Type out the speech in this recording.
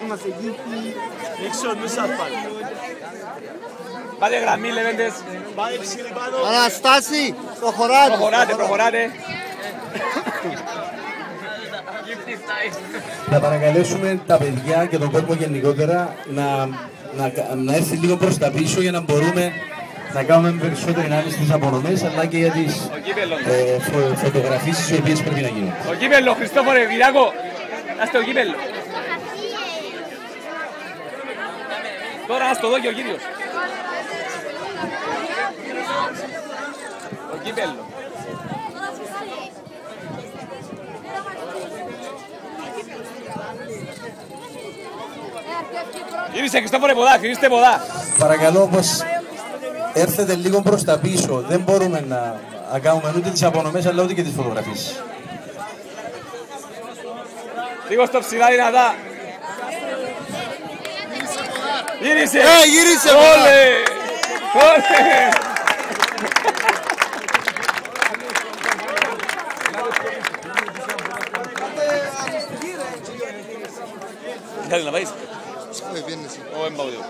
Είμαστε εκεί έξω μέσα πάλι. Πάτε γραμμή, Λεβέντες. Πάει ψηλή πάνω. Αναστάση, προχωράτε. Προχωράτε. Να παρακαλέσουμε τα παιδιά και τον κόσμο γενικότερα να έρθει λίγο προς τα πίσω για να μπορούμε να κάνουμε περισσότερη ανάλυση στις απονομές αλλά και για τις φωτογραφίσεις οι οποίες πρέπει να γίνουν. Ο κύπελλο, Χριστόφορε, Βιδάκο. Άστε ο κύπελλο. Τώρα ας το δω και ο κύριος. Ο κύπελλο. Γύρισε Χριστόφορε ποδά, γυρίστε ποδά. Παρακαλώ όπως έρθετε λίγο προς τα πίσω, δεν μπορούμε να κάνουμε ούτε τις απονομές αλλά ούτε και τις φωτογραφίες. Λίγο στο ψηλά δυνατά. Γύρισε! Γύρισε! Όλε! Όλε! Θέλει να πάεις? Σκέφτε, Ω, εμπαουδίου.